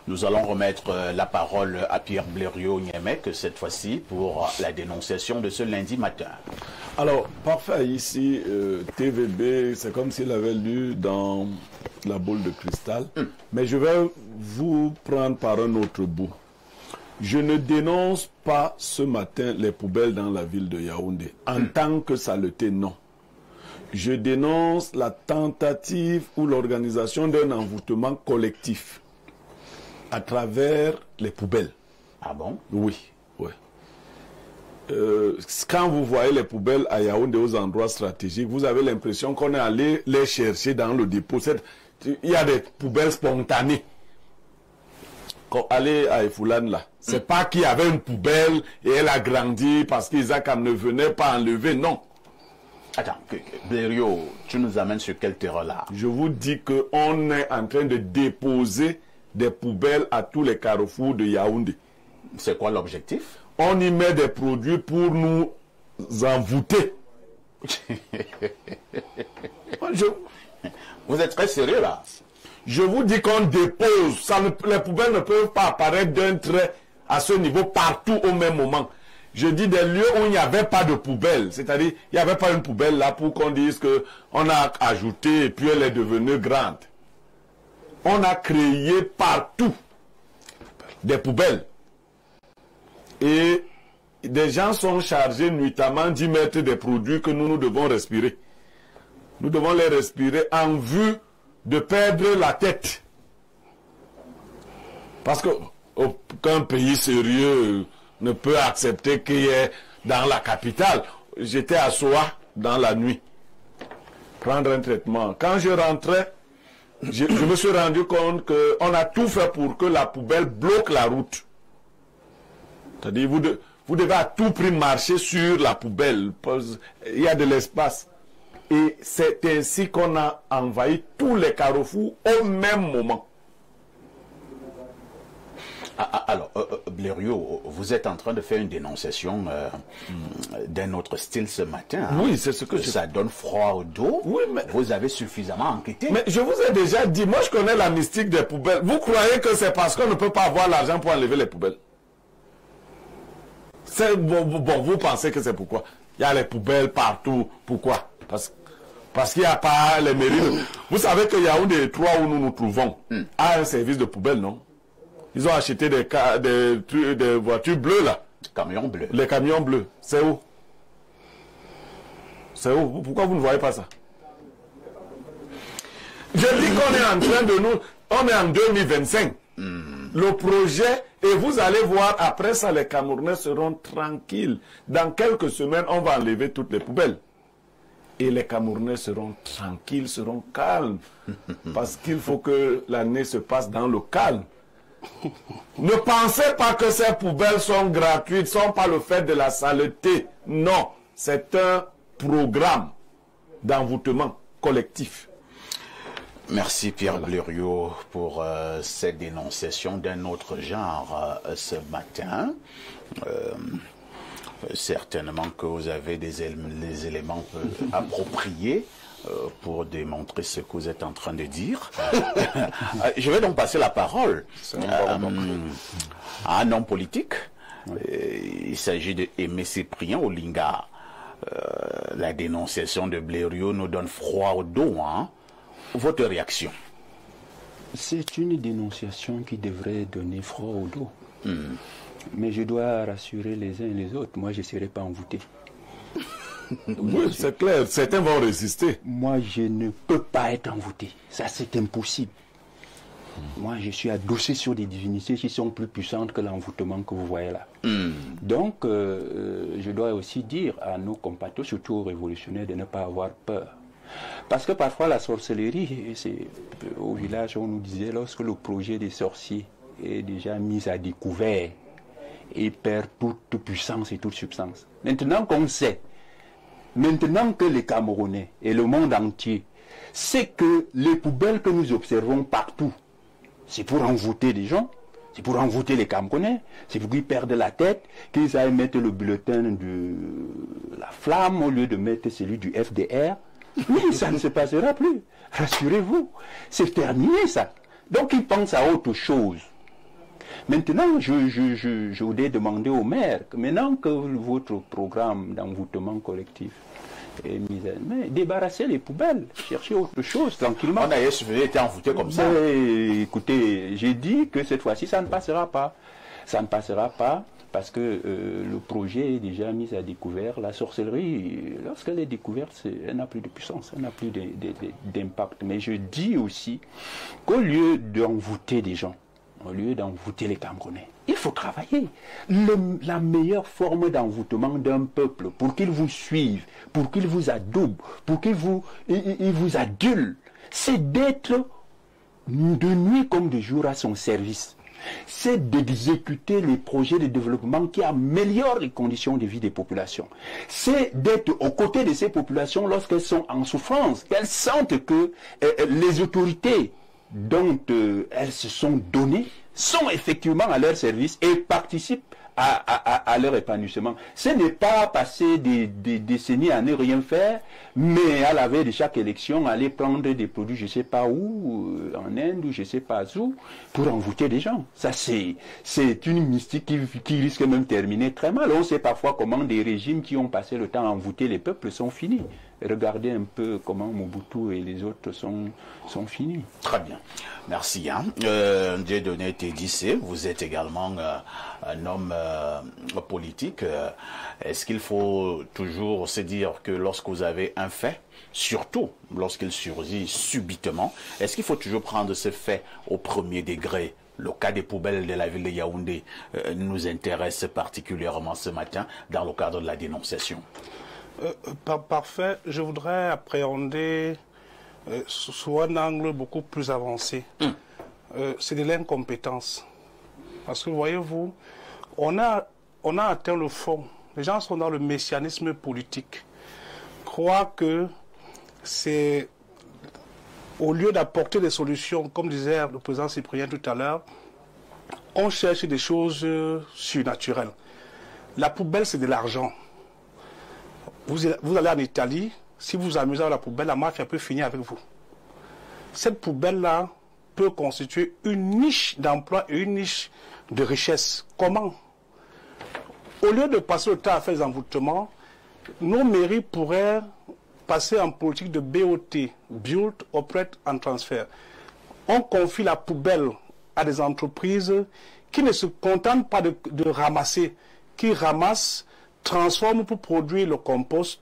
Nous allons remettre la parole à Pierre Blériot-Niemek, cette fois-ci, pour la dénonciation de ce lundi matin. Alors, parfait, ici, TVB, c'est comme s'il avait lu dans la boule de cristal. Mais je vais vous prendre par un autre bout. Je ne dénonce pas ce matin les poubelles dans la ville de Yaoundé, en tant que saleté, non. Je dénonce la tentative ou l'organisation d'un envoûtement collectif à travers les poubelles. Ah bon? Oui, oui. Quand vous voyez les poubelles à Yaoundé aux endroits stratégiques, vous avez l'impression qu'on est allé les chercher dans le dépôt. Il y a des poubelles spontanées. Quand allez à Ifoulane là, c'est pas qu'il y avait une poubelle et elle a grandi parce qu'Isaac ne venait pas enlever, non. Attends, Blériot, tu nous amènes sur quel terrain là? Je vous dis qu'on est en train de déposer des poubelles à tous les carrefours de Yaoundé. C'est quoi l'objectif? On y met des produits pour nous envoûter. Vous êtes très sérieux là? Je vous dis qu'on dépose. Les poubelles ne peuvent pas apparaître d'un trait à ce niveau partout au même moment. Je dis des lieux où il n'y avait pas de poubelle. C'est-à-dire, il n'y avait pas une poubelle là pour qu'on dise qu'on a ajouté et puis elle est devenue grande. On a créé partout des poubelles. Et des gens sont chargés nuitamment d'y mettre des produits que nous devons respirer. Nous devons les respirer en vue de perdre la tête. Parce qu'un pays sérieux ne peut accepter qu'il y ait dans la capitale. J'étais à Soa dans la nuit, prendre un traitement. Quand je rentrais, je me suis rendu compte qu'on a tout fait pour que la poubelle bloque la route. C'est-à-dire, vous devez à tout prix marcher sur la poubelle. Il y a de l'espace. Et c'est ainsi qu'on a envahi tous les carrefours au même moment. Alors, Blériot, vous êtes en train de faire une dénonciation d'un autre style ce matin. Hein? Oui, c'est ce que ça donne froid au dos. Oui, mais vous avez suffisamment enquêté. Mais je vous ai déjà dit, moi je connais la mystique des poubelles. Vous croyez que c'est parce qu'on ne peut pas avoir l'argent pour enlever les poubelles? Bon, vous pensez que c'est pourquoi? Il y a les poubelles partout. Pourquoi? Parce qu'il n'y a pas les mairies. Vous savez qu'il y a un des trois où nous nous trouvons a un service de poubelle, non? Ils ont acheté des voitures bleues là. Des camions bleus. Les camions bleus. C'est où? C'est où? Pourquoi vous ne voyez pas ça? Je dis qu'on est en train de nous... On est en 2025. Le projet, et vous allez voir, après ça, les Camerounais seront tranquilles. Dans quelques semaines, on va enlever toutes les poubelles. Et les Camerounais seront tranquilles, seront calmes. Parce qu'il faut que l'année se passe dans le calme. Ne pensez pas que ces poubelles sont gratuites, ne sont pas le fait de la saleté. Non, c'est un programme d'envoûtement collectif. Merci Pierre Blériot pour cette dénonciation d'un autre genre ce matin. Certainement que vous avez des éléments appropriés pour démontrer ce que vous êtes en train de dire. Je vais donc passer la parole à un homme politique. Il s'agit de Aimé Cyprien Olinga. La dénonciation de Blériot nous donne froid au dos. Hein? Votre réaction? C'est une dénonciation qui devrait donner froid au dos. Mais je dois rassurer les uns et les autres. Moi, je ne serai pas envoûté. Oui, c'est clair. Certains vont résister. Moi, je ne peux pas être envoûté. Ça, c'est impossible. Moi, je suis adossé sur des divinités qui sont plus puissantes que l'envoûtement que vous voyez là. Donc, je dois aussi dire à nos compatriotes, surtout aux révolutionnaires, de ne pas avoir peur. Parce que parfois, la sorcellerie, c'est au village, on nous disait, lorsque le projet des sorciers est déjà mis à découvert, il perd toute puissance et toute substance. Maintenant qu'on sait, maintenant que les Camerounais et le monde entier sait que les poubelles que nous observons partout, c'est pour envoûter des gens, c'est pour envoûter les Camerounais, c'est pour qu'ils perdent la tête, qu'ils aillent mettre le bulletin de la flamme au lieu de mettre celui du FDR. Oui, ça ne se passera plus. Rassurez-vous, c'est terminé ça. Donc ils pensent à autre chose. Maintenant, je voudrais demander au maire, maintenant que votre programme d'envoûtement collectif est mis à... Mais débarrassez les poubelles, cherchez autre chose tranquillement. On a été envoûté comme ça. Mais, écoutez, j'ai dit que cette fois-ci, ça ne passera pas. Ça ne passera pas parce que le projet est déjà mis à découvert. La sorcellerie, lorsqu'elle est découverte, elle n'a plus de puissance, elle n'a plus d'impact. Mais je dis aussi qu'au lieu d'envoûter des gens, au lieu d'envoûter les Camerounais, il faut travailler. La meilleure forme d'envoûtement d'un peuple, pour qu'il vous suive, pour qu'il vous adoube, pour qu'il vous adule, c'est d'être de nuit comme de jour à son service. C'est d'exécuter les projets de développement qui améliorent les conditions de vie des populations. C'est d'être aux côtés de ces populations lorsqu'elles sont en souffrance, qu'elles sentent que les autorités dont elles se sont données sont effectivement à leur service et participent à leur épanouissement. Ce n'est pas passer des décennies à ne rien faire, mais à la veille de chaque élection, aller prendre des produits je ne sais pas où, en Inde ou je ne sais pas où, pour envoûter des gens. Ça, c'est une mystique qui risque même de terminer très mal. On sait parfois comment des régimes qui ont passé le temps à envoûter les peuples sont finis. Regardez un peu comment Mobutu et les autres sont finis. Très bien. Merci. Dieudonné Tédissé, vous êtes également un homme politique. Est-ce qu'il faut toujours se dire que lorsque vous avez un fait, surtout lorsqu'il surgit subitement, est-ce qu'il faut toujours prendre ce fait au premier degré? Le cas des poubelles de la ville de Yaoundé nous intéresse particulièrement ce matin dans le cadre de la dénonciation. Parfait. Je voudrais appréhender sous un angle beaucoup plus avancé. C'est de l'incompétence. Parce que voyez-vous, on a atteint le fond. Les gens sont dans le messianisme politique. Croient que c'est, au lieu d'apporter des solutions, comme disait le président Cyprien tout à l'heure, on cherche des choses surnaturelles. La poubelle, c'est de l'argent. Vous allez en Italie, si vous vous amusez à la poubelle, la mafia peut finir avec vous. Cette poubelle-là peut constituer une niche d'emploi et une niche de richesse. Comment? Au lieu de passer le temps à faire des envoûtements, nos mairies pourraient passer en politique de BOT, Build, Operate and Transfer. On confie la poubelle à des entreprises qui ne se contentent pas de ramasser, qui ramassent, transforment pour produire le compost,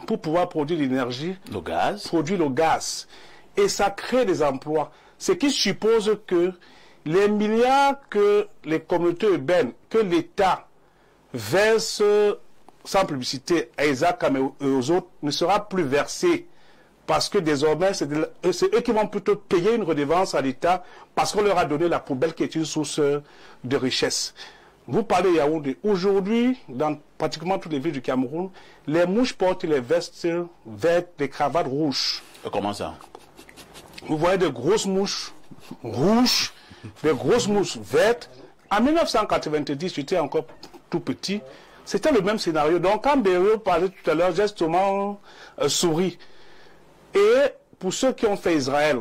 pour pouvoir produire l'énergie, le gaz, produire le gaz. Et ça crée des emplois. Ce qui suppose que les milliards que les communautés urbaines, que l'État verse sans publicité à Isaac et aux autres ne sera plus versé. Parce que désormais, c'est eux qui vont plutôt payer une redevance à l'État parce qu'on leur a donné la poubelle qui est une source de richesse. Vous parlez de Yaoundé. Aujourd'hui, dans pratiquement toutes les villes du Cameroun, les mouches portent les vestes vertes, des cravates rouges. Comment ça? Vous voyez des grosses mouches rouges, des grosses mouches vertes. En 1990, j'étais encore tout petit. C'était le même scénario. Donc, quand Bério parlait tout à l'heure, gestement souris. Et pour ceux qui ont fait Israël,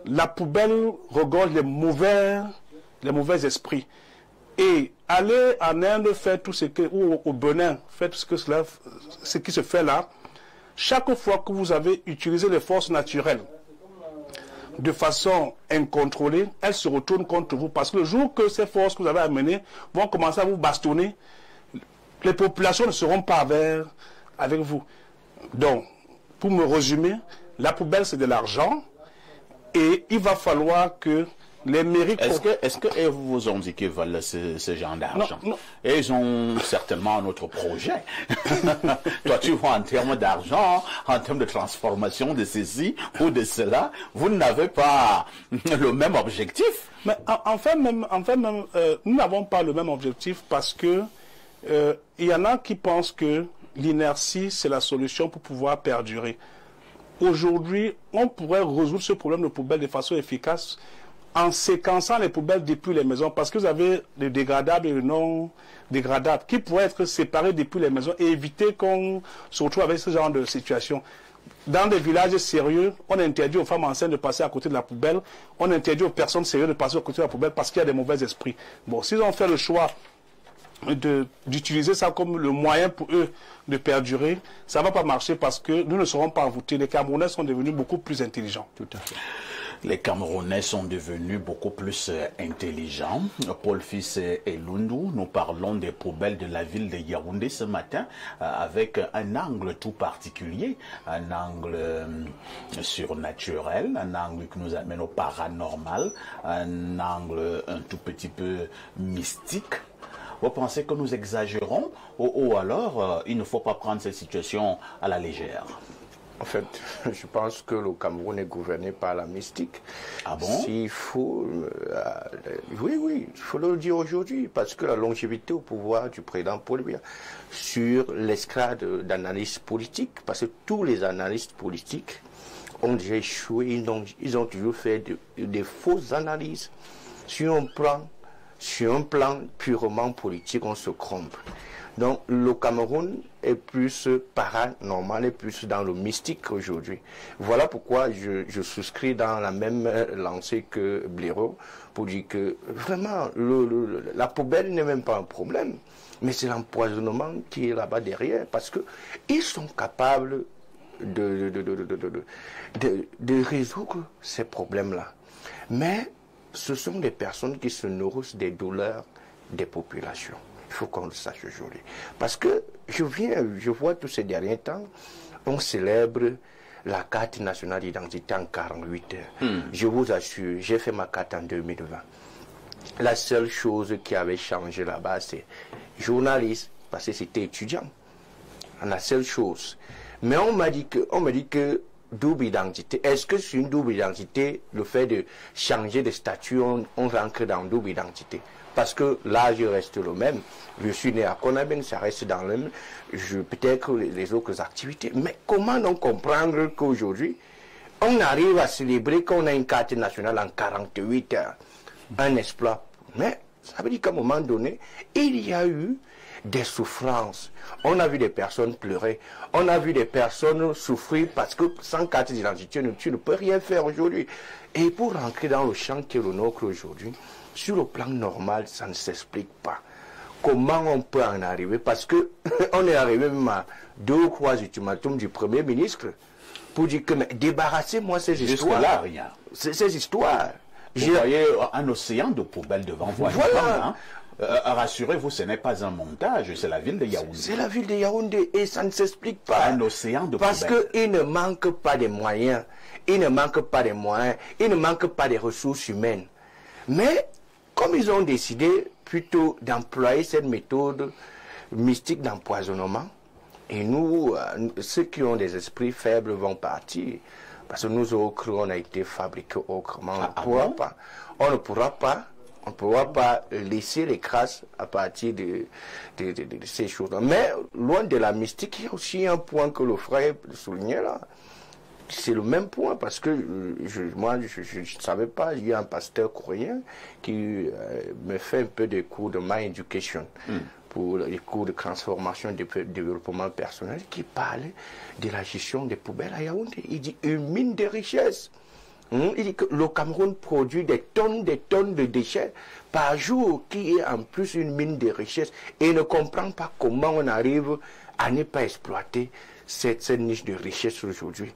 la poubelle regorge les mauvais esprits. Et aller en Inde faire tout ce que, ou au Bénin, faire tout ce qui se fait là, chaque fois que vous avez utilisé les forces naturelles de façon incontrôlée, elles se retournent contre vous. Parce que le jour que ces forces que vous avez amenées vont commencer à vous bastonner, les populations ne seront pas avec vous. Donc, pour me résumer, la poubelle c'est de l'argent et il va falloir que les mairies... Est-ce que vos indiqués veulent ce genre d'argent? Et ils ont certainement un autre projet. Toi, tu vois, en termes d'argent, en termes de transformation de ceci ou de cela, vous n'avez pas le même objectif. Mais en fait, nous n'avons pas le même objectif parce que il y en a qui pensent que l'inertie, c'est la solution pour pouvoir perdurer. Aujourd'hui, on pourrait résoudre ce problème de poubelle de façon efficace en séquençant les poubelles depuis les maisons, parce que vous avez les dégradables et les non dégradables qui pourraient être séparés depuis les maisons et éviter qu'on se retrouve avec ce genre de situation. Dans des villages sérieux, on interdit aux femmes enceintes de passer à côté de la poubelle. On interdit aux personnes sérieuses de passer à côté de la poubelle parce qu'il y a des mauvais esprits. Bon, s'ils ont fait le choix d'utiliser ça comme le moyen pour eux de perdurer, ça ne va pas marcher parce que nous ne serons pas envoûtés. Les Camerounais sont devenus beaucoup plus intelligents. Tout à fait. Les Camerounais sont devenus beaucoup plus intelligents. Paul Fils et Lundu, nous parlons des poubelles de la ville de Yaoundé ce matin avec un angle tout particulier, un angle surnaturel, un angle qui nous amène au paranormal, un angle un tout petit peu mystique. Vous pensez que nous exagérons ou alors il ne faut pas prendre cette situation à la légère? En fait, je pense que le Cameroun est gouverné par la mystique. Ah bon? S'il faut, oui, il faut le dire aujourd'hui, parce que la longévité au pouvoir du président Paul Biya sur l'escalade d'analyse politique, parce que tous les analystes politiques ont déjà échoué, ils ont toujours fait des fausses analyses. Sur un plan purement politique, on se trompe. Donc le Cameroun est plus paranormal, est plus dans le mystique aujourd'hui. Voilà pourquoi je souscris dans la même lancée que Blaireau pour dire que vraiment la poubelle n'est même pas un problème, mais c'est l'empoisonnement qui est là-bas derrière, parce que ils sont capables de résoudre ces problèmes-là. Mais ce sont des personnes qui se nourrissent des douleurs des populations. Il faut qu'on le sache aujourd'hui. Parce que je vois tous ces derniers temps, on célèbre la carte nationale d'identité en 48 heures. Je vous assure, j'ai fait ma carte en 2020. La seule chose qui avait changé là-bas, c'est journaliste, parce que c'était étudiant. La seule chose. Mais on m'a dit que double identité. Est-ce que c'est une double identité, le fait de changer de statut, on rentre dans double identité? Parce que l'âge reste le même. Je suis né à Konaben, ça reste dans le même. Peut-être les autres activités. Mais comment donc comprendre qu'aujourd'hui, on arrive à célébrer qu'on a une carte nationale en 48 heures? Un exploit. Mais ça veut dire qu'à un moment donné, il y a eu des souffrances. On a vu des personnes pleurer. On a vu des personnes souffrir parce que sans carte d'identité, tu ne peux rien faire aujourd'hui. Et pour rentrer dans le champ qui est le nôtre aujourd'hui, sur le plan normal, ça ne s'explique pas. Comment on peut en arriver? Parce que on est arrivé même à 2 ou 3 ultimatums du Premier ministre pour dire que débarrassez-moi ces histoires. Jusque-là, rien. Ces histoires. Vous voyez un océan de poubelles devant vous. Voilà. Hein? Rassurez-vous, ce n'est pas un montage, c'est la ville de Yaoundé. C'est la ville de Yaoundé et ça ne s'explique pas. Un océan de Parce poubelles. qu'il ne manque pas de moyens. Il ne manque pas de moyens. Il ne manque pas de ressources humaines. Mais comme ils ont décidé plutôt d'employer cette méthode mystique d'empoisonnement, et nous, ceux qui ont des esprits faibles vont partir. Parce que nous autres, on a été fabriqués autrement. On ne pourra pas laisser les crasses à partir de ces choses. Mais loin de la mystique, il y a aussi un point que le frère soulignait là. C'est le même point parce que moi, je ne savais pas, il y a un pasteur coréen qui me fait un peu de cours de My Education pour les cours de transformation et de développement personnel qui parlait de la gestion des poubelles à Yaoundé. Il dit une mine de richesse. Il dit que le Cameroun produit des tonnes de déchets par jour, qui est en plus une mine de richesse. Et il ne comprend pas comment on arrive à ne pas exploiter cette niche de richesse aujourd'hui.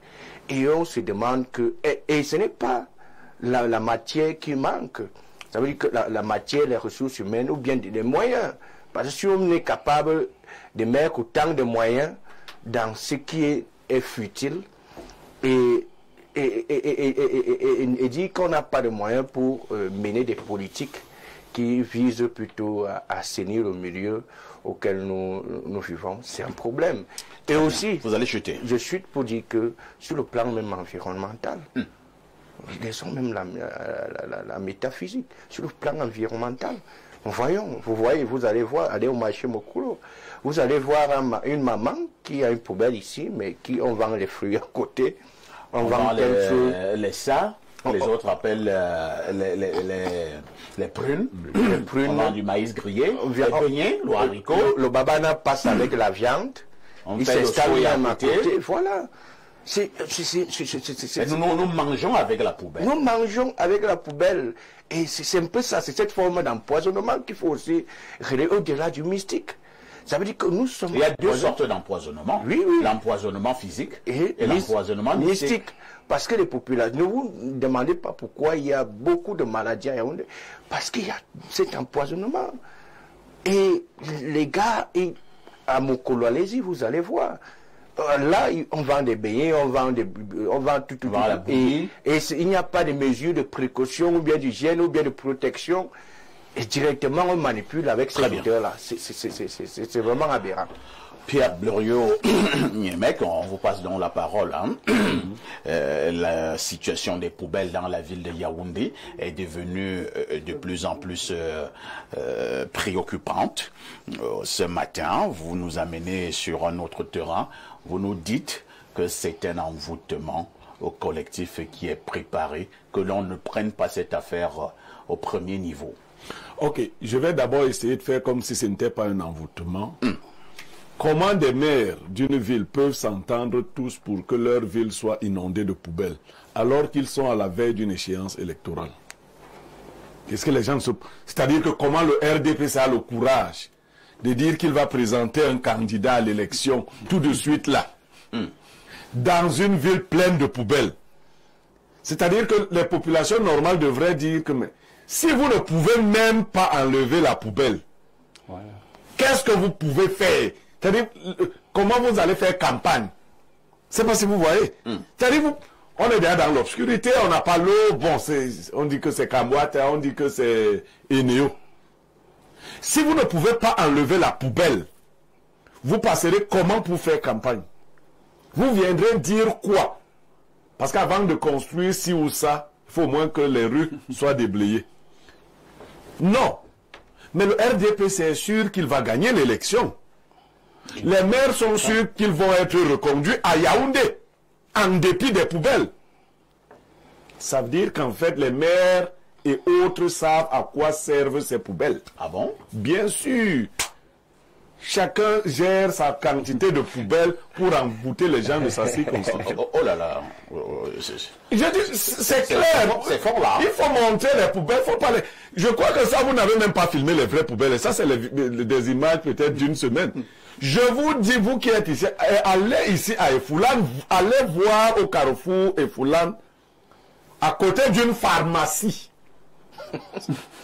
Et on se demande que... Et ce n'est pas la matière qui manque. Ça veut dire que la matière, les ressources humaines ou bien des moyens. Parce que si on est capable de mettre autant de moyens dans ce qui est futile et dit qu'on n'a pas de moyens pour mener des politiques qui visent plutôt à assainir le milieu auquel nous vivons, c'est un problème. Et aussi, vous allez chuter. Je chute pour dire que sur le plan même environnemental, laissons même la métaphysique, sur le plan environnemental, vous allez voir, allez au marché Mokolo, vous allez voir une maman qui a une poubelle ici, mais on vend les fruits à côté. On vend les ça, les autres appellent les prunes. On vend du maïs grillé, les beignets, le haricot. Le babana passe avec la viande. On il fait le s'installe soya à côté. Voilà. Nous mangeons avec la poubelle. Nous mangeons avec la poubelle. Et c'est un peu ça, c'est cette forme d'empoisonnement qu'il faut aussi relayer au-delà du mystique. Ça veut dire que nous sommes... Il y a deux sortes d'empoisonnement. Oui, oui. L'empoisonnement physique et et l'empoisonnement mystique. Parce que les populations... Ne vous demandez pas pourquoi il y a beaucoup de maladies à Yaoundé. Parce qu'il y a cet empoisonnement. Et les gars, à Mokolo, allez-y, vous allez voir. Là, on vend des beignets, on vend tout. Et il n'y a pas de mesures de précaution, ou bien d'hygiène, ou bien de protection. Et directement, on manipule avec ces odeurs-là. C'est vraiment aberrant. Pierre Blériot-Niémec, on vous passe donc la parole. Hein. La situation des poubelles dans la ville de Yaoundé est devenue de plus en plus préoccupante. Ce matin, vous nous amenez sur un autre terrain. Vous nous dites que c'est un envoûtement au collectif qui est préparé, que l'on ne prenne pas cette affaire au premier niveau. Ok, je vais d'abord essayer de faire comme si ce n'était pas un envoûtement. Comment des maires d'une ville peuvent s'entendre tous pour que leur ville soit inondée de poubelles alors qu'ils sont à la veille d'une échéance électorale? Qu'est-ce que les gens se... C'est-à-dire que comment le RDPC a le courage de dire qu'il va présenter un candidat à l'élection tout de suite là, dans une ville pleine de poubelles? C'est-à-dire que les populations normales devraient dire que mais, si vous ne pouvez même pas enlever la poubelle, qu'est-ce que vous pouvez faire? C'est-à-dire, comment vous allez faire campagne? C'est pas si vous voyez. C'est-à-dire, on est déjà dans l'obscurité, on n'a pas l'eau, bon, on dit que c'est Kamwata, on dit que c'est Eneo. Si vous ne pouvez pas enlever la poubelle, vous passerez comment pour faire campagne? Vous viendrez dire quoi? Parce qu'avant de construire ci ou ça, il faut au moins que les rues soient déblayées. Non. Mais le RDP, c'est sûr qu'il va gagner l'élection. Les maires sont sûrs qu'ils vont être reconduits à Yaoundé, en dépit des poubelles. Ça veut dire qu'en fait, les maires et autres savent à quoi servent ces poubelles. Ah bon? Bien sûr. Chacun gère sa quantité de poubelles pour envoûter les gens de sa circonscription. Oh là là. Je dis, c'est clair. C'est fort là. Il faut montrer les poubelles, faut pas les... Je crois que ça, vous n'avez même pas filmé les vraies poubelles. Et ça, c'est des images peut-être d'une semaine. Je vous dis, vous qui êtes ici, allez ici à Efoulan, allez voir au carrefour Efoulan, à côté d'une pharmacie.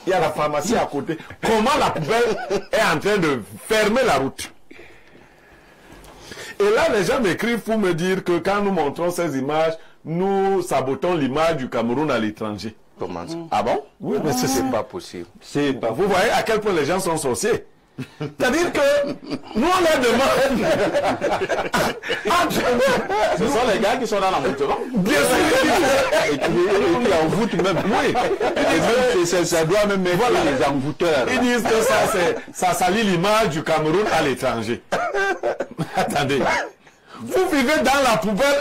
Il y a la pharmacie à côté. Comment la poubelle est en train de fermer la route? Et là, les gens m'écrivent pour me dire que quand nous montrons ces images, nous sabotons l'image du Cameroun à l'étranger. Comment ça? Ah bon? Oui, mais C'est pas possible. Vous voyez à quel point les gens sont sorciers. C'est-à-dire que nous on leur demande. Ce sont les gars qui sont dans l'envoûtement. Bien sûr. Ils envoûtent même. Oui. Ça doit même être les envoûteurs. Ils disent que ça salit l'image du Cameroun à l'étranger. Attendez. Vous vivez dans la poubelle,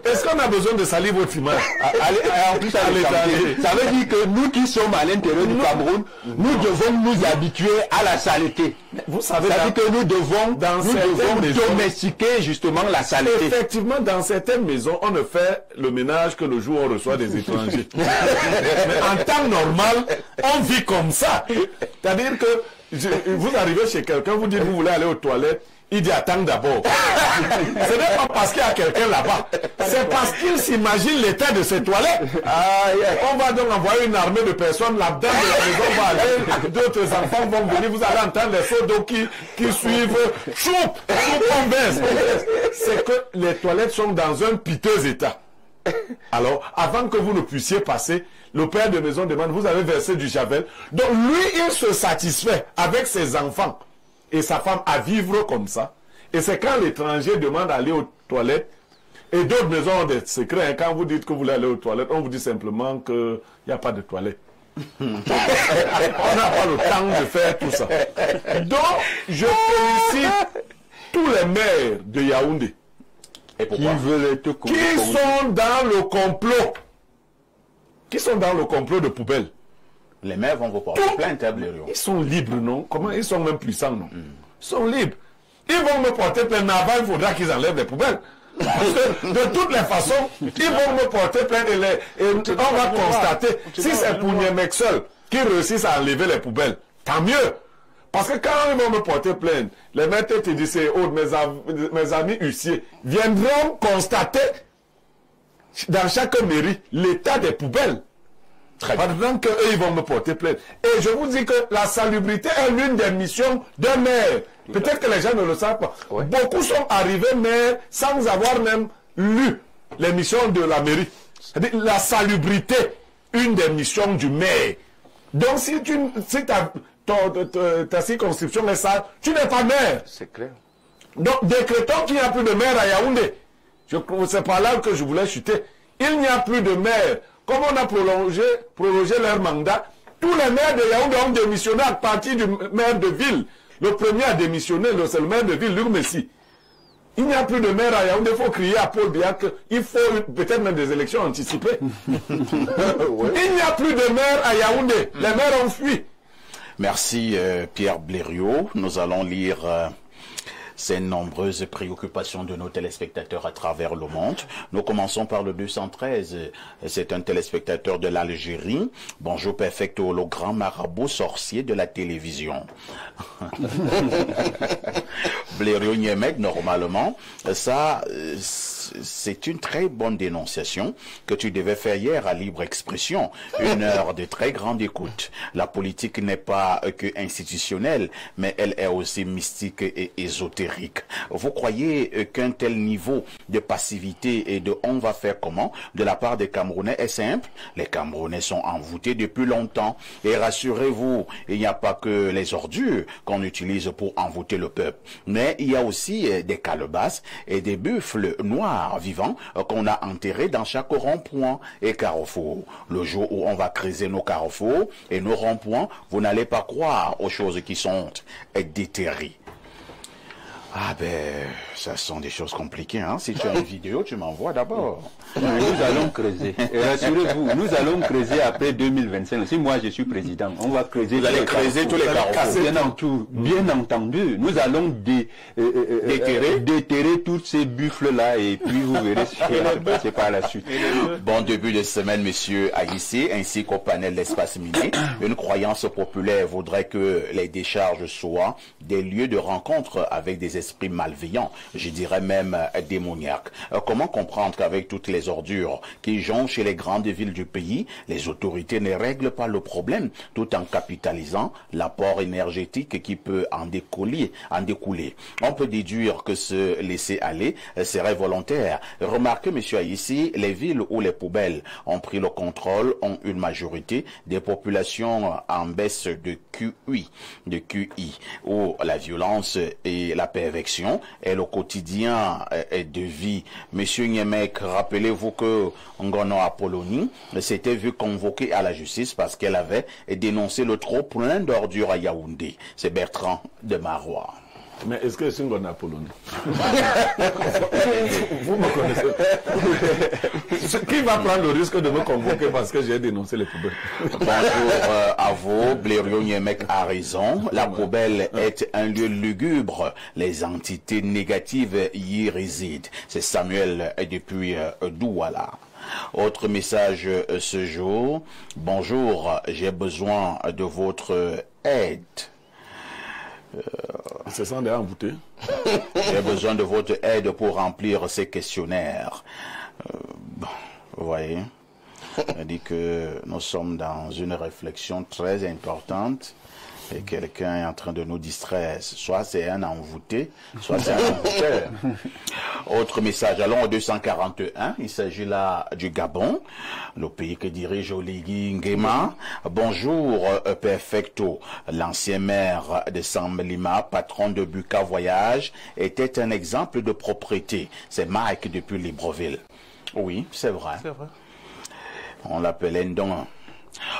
est-ce qu'on a besoin de salir votre image? En plus, à l'étranger. Ça veut dire que nous qui sommes à l'intérieur du Cameroun, nous devons nous habituer à la saleté. Vous savez, ça veut dire que nous devons domestiquer justement la saleté. Effectivement, dans certaines maisons, on ne fait le ménage que le jour où on reçoit des étrangers. Mais en temps normal, on vit comme ça. C'est-à-dire que vous arrivez chez quelqu'un, vous dites vous voulez aller aux toilettes. Il dit attends d'abord. Ce n'est pas parce qu'il y a quelqu'un là-bas. C'est parce qu'il s'imagine l'état de ses toilettes. On va donc envoyer une armée de personnes là-dedans. On va aller. D'autres enfants vont venir. Vous allez entendre les seaux d'eau qui suivent. Choup, on baisse. C'est que les toilettes sont dans un piteux état. Alors, avant que vous ne puissiez passer, le père de maison demande, vous avez versé du javel. Donc lui, il se satisfait avec ses enfants et sa femme à vivre comme ça. Et c'est quand l'étranger demande d'aller aux toilettes, et d'autres maisons ont des secrets. Quand vous dites que vous voulez aller aux toilettes, on vous dit simplement qu'il n'y a pas de toilettes. On n'a pas le temps de faire tout ça. Donc, je félicite tous les maires de Yaoundé qui veulent être qui sont dans le complot. Qui sont dans le complot de poubelle. Les maires vont vous porter plainte, ils sont libres, non? Comment ils sont même puissants, non? Ils sont libres. Ils vont me porter plainte, mais avant, il faudra qu'ils enlèvent les poubelles. Parce que de toutes les façons, ils vont me porter plainte et on va constater si c'est pour Niemek seul qui réussissent à enlever les poubelles, tant mieux. Parce que quand ils vont me porter plainte, les maîtres TDC et autres, mes amis huissiers, viendront constater dans chaque mairie l'état des poubelles. Pendant qu'eux, ils vont me porter plainte. Et je vous dis que la salubrité est l'une des missions d'un maire. Peut-être que les gens ne le savent pas. Ouais. Beaucoup sont arrivés maires sans avoir même lu les missions de la mairie. C'est-à-dire la salubrité, une des missions du maire. Donc si ta circonscription est sale, tu n'es pas maire. C'est clair. Donc décrétons qu'il n'y a plus de maire à Yaoundé. C'est par là que je voulais chuter. Il n'y a plus de maire. Comme on a prolongé leur mandat, tous les maires de Yaoundé ont démissionné à partir du maire de ville. Le premier à démissionner, c'est le maire de ville, Luc Messi. Il n'y a plus de maire à Yaoundé, il faut crier à Paul Biya qu'il faut peut-être même des élections anticipées. Il n'y a plus de maire à Yaoundé, les maires ont fui. Merci Pierre Blériot. Nous allons lire ces nombreuses préoccupations de nos téléspectateurs à travers le monde. Nous commençons par le 213. C'est un téléspectateur de l'Algérie. Bonjour Perfecto, le grand marabout sorcier de la télévision. Blériot Niemek, normalement, ça, c'est une très bonne dénonciation que tu devais faire hier à Libre Expression. Une heure de très grande écoute. La politique n'est pas que institutionnelle, mais elle est aussi mystique et ésotérique. Vous croyez qu'un tel niveau de passivité et de on va faire comment de la part des Camerounais est simple? Les Camerounais sont envoûtés depuis longtemps. Et rassurez-vous, il n'y a pas que les ordures qu'on utilise pour envoûter le peuple. Mais il y a aussi des calebasses et des buffles noirs vivants qu'on a enterrés dans chaque rond-point et carrefour. Le jour où on va creuser nos carrefours et nos ronds-points, vous n'allez pas croire aux choses qui sont déterrées. Ah ben, ça sont des choses compliquées, hein. Si tu as une vidéo, tu m'envoies d'abord. Nous allons creuser. Et rassurez-vous, nous allons creuser après 2025. Si moi je suis président, on va creuser. Vous allez creuser tous les carrefours. Bien entendu. Nous allons déterrer tous ces buffles-là et puis vous verrez ce qui va se passer par la suite. Bon début de semaine, monsieur Aïssé, ainsi qu'au panel d'Espace Midi. Une croyance populaire voudrait que les décharges soient des lieux de rencontre avec des esprits malveillants, je dirais même démoniaques. Comment comprendre qu'avec toutes les ordures qui jonchent chez les grandes villes du pays, les autorités ne règlent pas le problème tout en capitalisant l'apport énergétique qui peut en découler. On peut déduire que se laisser aller serait volontaire. Remarquez, monsieur Aïssi, les villes où les poubelles ont pris le contrôle ont une majorité des populations en baisse de QI, où la violence et la perfection est le quotidien de vie. Monsieur Niemek, rappelez-vous que Ngono Apollonie s'était vu convoqué à la justice parce qu'elle avait dénoncé le trop plein d'ordures à Yaoundé. C'est Bertrand de Marois. Mais est-ce que c'est Ngono Apollonie? Vous me connaissez. Qui va prendre le risque de me convoquer parce que j'ai dénoncé les poubelles? Bonjour à vous, Blériot Niemek a raison. La poubelle est un lieu lugubre. Les entités négatives y résident. C'est Samuel depuis Douala. Autre message ce jour. Bonjour, j'ai besoin de votre aide. Ils se sont déjà envoûtés. J'ai besoin de votre aide pour remplir ces questionnaires. Bon, vous voyez, on dit que nous sommes dans une réflexion très importante et quelqu'un est en train de nous distraire. Soit c'est un envoûté, soit c'est un envoûteur. Autre message, allons au 241. Il s'agit là du Gabon, le pays que dirige Oligui Nguema. Bonjour, Perfecto. L'ancien maire de Samblima, patron de Buka Voyage, était un exemple de propreté. C'est Mike depuis Libreville. Oui, c'est vrai. C'est vrai. On l'appelait Ndon.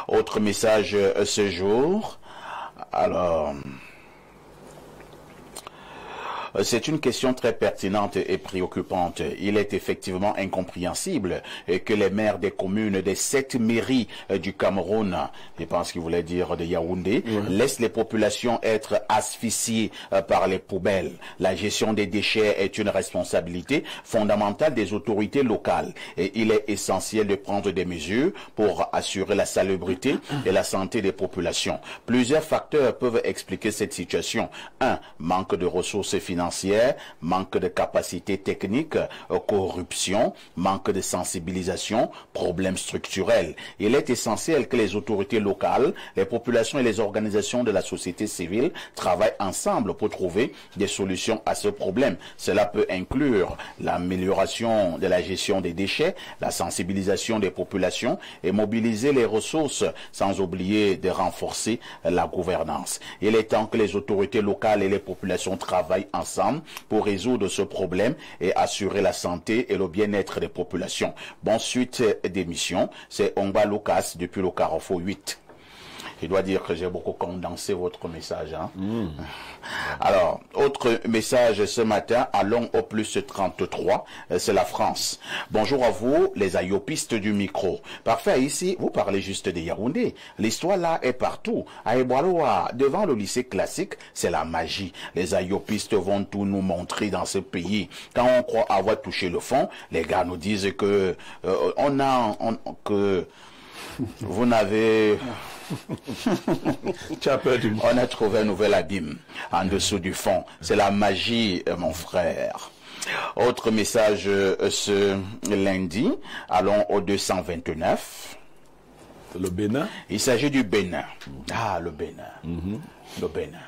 Autre message ce jour. Alors, C'est une question très pertinente et préoccupante. Il est effectivement incompréhensible que les maires des communes des 7 mairies du Cameroun, je pense qu'il voulait dire de Yaoundé, laissent les populations être asphyxiées par les poubelles. La gestion des déchets est une responsabilité fondamentale des autorités locales et il est essentiel de prendre des mesures pour assurer la salubrité et la santé des populations. Plusieurs facteurs peuvent expliquer cette situation. 1. Manque de ressources financières, manque de capacité technique, corruption, manque de sensibilisation, problèmes structurels. Il est essentiel que les autorités locales, les populations et les organisations de la société civile travaillent ensemble pour trouver des solutions à ce problème. Cela peut inclure l'amélioration de la gestion des déchets, la sensibilisation des populations et mobiliser les ressources sans oublier de renforcer la gouvernance. Il est temps que les autorités locales et les populations travaillent ensemble pour résoudre ce problème et assurer la santé et le bien-être des populations. Bonne suite d'émission, c'est Ongba Lucas depuis le Carrefour 8. Je dois dire que j'ai beaucoup condensé votre message. Hein? Alors, autre message ce matin, allons au plus 33, c'est la France. Bonjour à vous, les ayopistes du micro. Parfait, ici, vous parlez juste de Yaoundé. L'histoire là est partout. À Eboaloa, devant le lycée classique, c'est la magie. Les ayopistes vont tout nous montrer dans ce pays. Quand on croit avoir touché le fond, les gars nous disent que que vous n'avez... Tu as peur du mot. On a trouvé un nouvel abîme en dessous du fond. C'est la magie, mon frère. Autre message ce lundi. Allons au 229. Le Bénin. Il s'agit du Bénin. Ah, le Bénin. Le Bénin.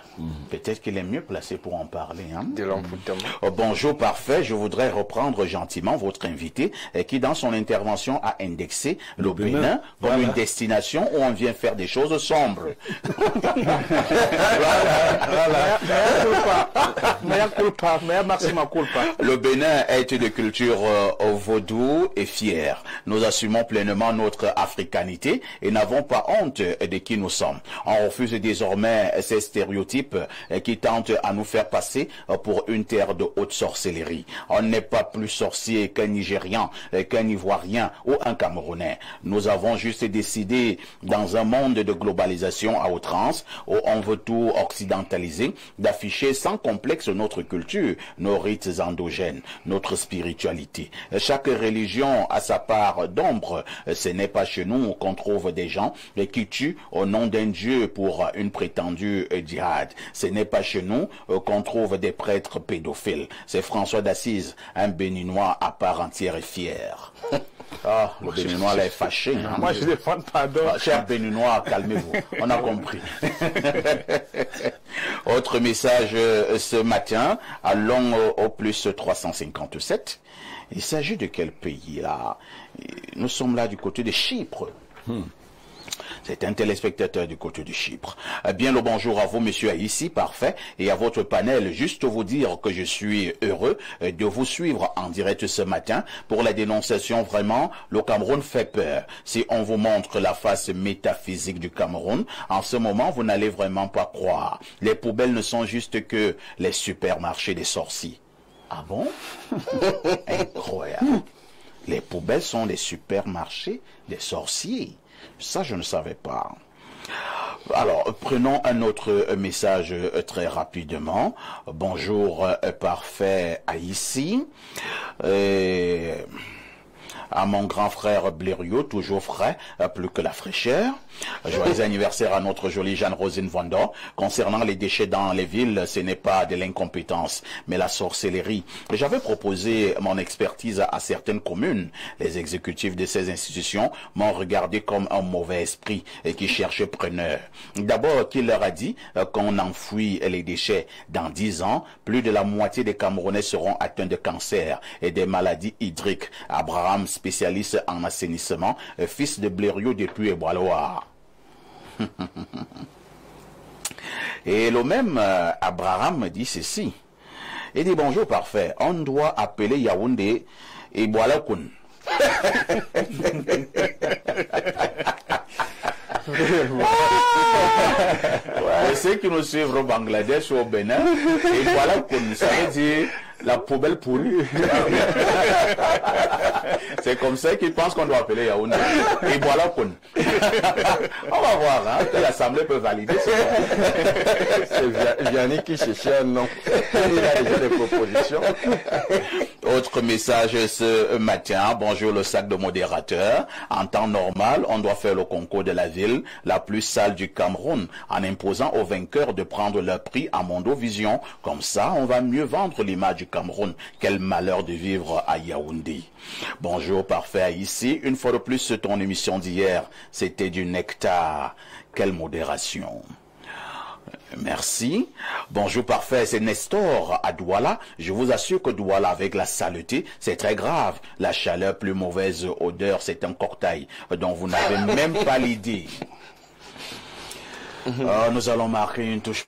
Peut-être qu'il est mieux placé pour en parler. Hein? De l'envoûtement. Bonjour, parfait. Je voudrais reprendre gentiment votre invité qui, dans son intervention, a indexé le Bénin comme une destination où on vient faire des choses sombres. Le Bénin est de culture vaudou et fier. Nous assumons pleinement notre africanité et n'avons pas honte de qui nous sommes. On refuse désormais ces stéréotypes qui tentent à nous faire passer pour une terre de haute sorcellerie. On n'est pas plus sorcier qu'un Nigérian, qu'un Ivoirien ou un Camerounais. Nous avons juste décidé, dans un monde de globalisation à outrance, où on veut tout occidentaliser, d'afficher sans complexe notre culture, nos rites endogènes, notre spiritualité. Chaque religion a sa part d'ombre. Ce n'est pas chez nous qu'on trouve des gens qui tuent au nom d'un dieu pour une prétendue djihad. Ce n'est pas chez nous qu'on trouve des prêtres pédophiles. C'est François d'Assise, un Béninois à part entière et fier. Ah, le Béninois là est fâché. Hein? Moi, je demande pardon. Cher Béninois, calmez-vous. On a compris. Autre message ce matin. Allons au plus 357. Il s'agit de quel pays là? Nous sommes là du côté de Chypre. C'est un téléspectateur du côté de Chypre. Bien le bonjour à vous, monsieur Aïssi, parfait, et à votre panel. Juste vous dire que je suis heureux de vous suivre en direct ce matin pour la dénonciation. Vraiment, le Cameroun fait peur. Si on vous montre la face métaphysique du Cameroun, en ce moment, vous n'allez vraiment pas croire. Les poubelles ne sont juste que les supermarchés des sorciers. Ah bon? Incroyable. Les poubelles sont les supermarchés des sorciers. Ça, je ne savais pas. Alors, prenons un autre message très rapidement. Bonjour, parfait, Aïssi. À mon grand frère Blériot, toujours frais, plus que la fraîcheur. Joyeux anniversaire à notre jolie Jeanne-Rosine Vandor. Concernant les déchets dans les villes, ce n'est pas de l'incompétence, mais la sorcellerie. J'avais proposé mon expertise à certaines communes. Les exécutifs de ces institutions m'ont regardé comme un mauvais esprit et qui cherche preneur. D'abord, qui leur a dit qu'on enfouit les déchets. Dans 10 ans, plus de la moitié des Camerounais seront atteints de cancer et des maladies hydriques. Abraham, spécialiste en assainissement, fils de Blériot depuis Eboaloa. Et le même Abraham dit ceci. Il dit bonjour parfait. On doit appeler Yaoundé Eboalakun. Et ceux qui nous suivent au Bangladesh ou au Bénin, et voilà qu'on ça veut dire la poubelle pourrie. C'est comme ça qu'ils pensent qu'on doit appeler Yaoundé. Et voilà qu'on. On va voir, hein, que l'Assemblée peut valider ça. C'est Yannick qui cherchait un nom. Il a déjà des propositions. Autre message ce matin, bonjour le sac de modérateurs. En temps normal, on doit faire le concours de la ville la plus sale du Cameroun en imposant aux vainqueurs de prendre leur prix à Mondovision. Comme ça, on va mieux vendre l'image du Cameroun. Quel malheur de vivre à Yaoundé. Bonjour parfait ici. Une fois de plus, ton émission d'hier, c'était du nectar. Quelle modération. Merci. Bonjour parfait, c'est Nestor à Douala. Je vous assure que Douala avec la saleté, c'est très grave. La chaleur, plus mauvaise odeur, c'est un cocktail dont vous n'avez même pas l'idée. Nous allons marquer une touche.